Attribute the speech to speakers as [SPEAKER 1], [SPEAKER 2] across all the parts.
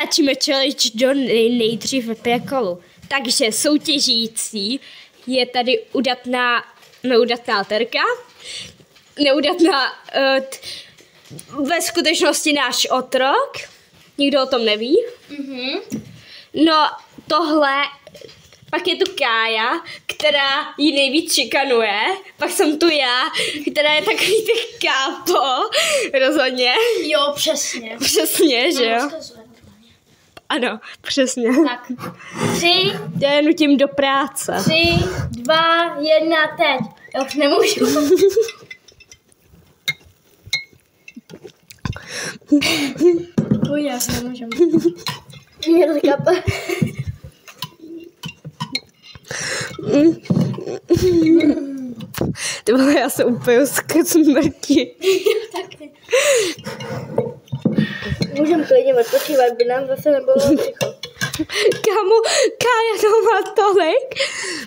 [SPEAKER 1] Začneme challenge do nejdřív vypije kolu. Takže soutěžící je tady neudatná Terka, neudatná ve skutečnosti náš otrok, nikdo o tom neví. No tohle, pak je tu Kája, která ji nejvíc šikanuje, pak jsem tu já, která je takový ty kápo, rozhodně.
[SPEAKER 2] Jo, přesně.
[SPEAKER 1] Přesně, že jo? Ano, přesně.
[SPEAKER 2] Tak, 3.
[SPEAKER 1] Já nutím do práce.
[SPEAKER 2] 3, 2, 1, teď. Já už nemůžu. Já si nemůžu. Mě to kape.
[SPEAKER 1] Ty vole, já se úplně ke smrti.
[SPEAKER 2] Taky. Můžeme klidně odpočívat, by nám zase nebylo břicho.
[SPEAKER 1] Kámo, Kája to má tolik.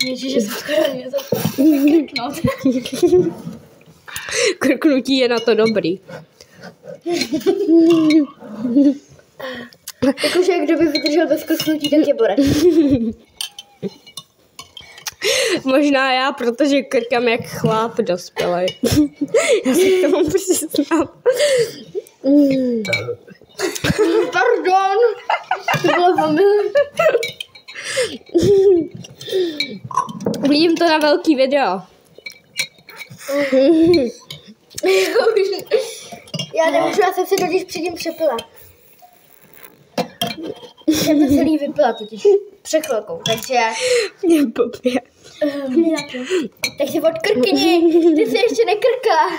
[SPEAKER 2] Ježiš, že jsem skoro mě krknout.
[SPEAKER 1] Krknutí je na to dobrý.
[SPEAKER 2] Jakože kdo by vydržel bez krknutí, tak je Borek.
[SPEAKER 1] Možná já, protože krkám jak chlap dospělej. Já se k tomu přiznám.
[SPEAKER 2] Pardon. To bylo family.
[SPEAKER 1] Vidím to na velký video.
[SPEAKER 2] Já nemůžu, já jsem si totiž předtím přepila. Jsem to celý vypila totiž. Před chvilkou, takže...
[SPEAKER 1] Mě blbě.
[SPEAKER 2] Takže odkrkni, ty se ještě nekrkla.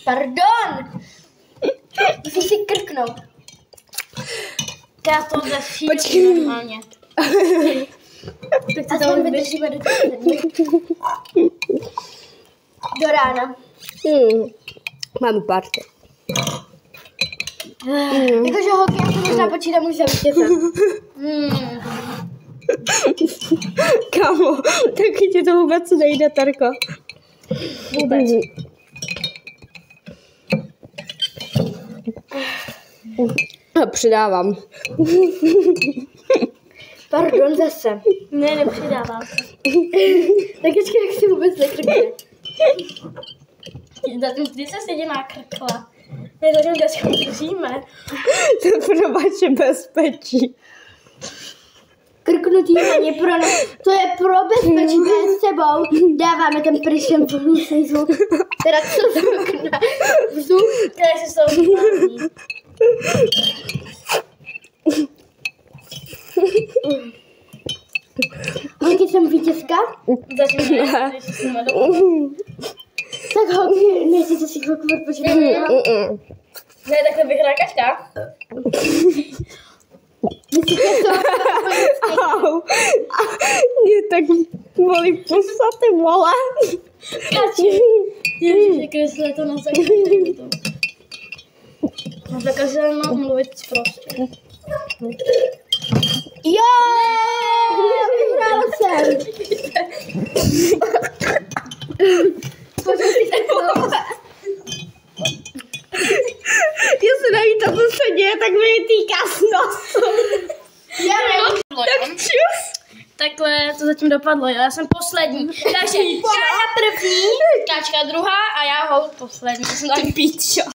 [SPEAKER 2] Pardon. Musíš si krknout. Já to
[SPEAKER 1] Počkej.
[SPEAKER 2] normálně. Tak to vydržíme do rána.
[SPEAKER 1] Mám party.
[SPEAKER 2] Jakože holky, já to možná počítám už za vítězem.
[SPEAKER 1] Kámo, taky ti to vůbec nejde, Tarko.
[SPEAKER 2] Vůbec.
[SPEAKER 1] A přidávám.
[SPEAKER 2] Pardon, zase. Ne, nepřidávám. Tak ještě jak si vůbec nekrkne. Vždy se jediná krkla. Ne, zatím dneska držíme.
[SPEAKER 1] To je pro vaše bezpečí.
[SPEAKER 2] Krknutí není pro nás. To je pro bezpečí, to je s sebou. Dáváme ten pryšem vhnusný zvuk. Teda co zvuk na vzduch, které se jsou vypálí. Holky, jsem vítězka? Zatím ne. Tak holky, nechci si chvilku odpočítat. Ne, takhle vyhrá každá. Myslíte to?
[SPEAKER 1] Au. Mě tak bolí pusa, ty vole.
[SPEAKER 2] Kači. Ježiši, kreslé to na základě. Na základě mám mluvit prostě. Jo! Vyhrál jsem!
[SPEAKER 1] Jestli nevíte, co se děje, tak mi týká z nosu.
[SPEAKER 2] Já nevím.
[SPEAKER 1] Tak čus.
[SPEAKER 2] Takhle to zatím dopadlo, já jsem poslední. Takže Kája první, Káčka druhá a já poslední.
[SPEAKER 1] Ty píčo.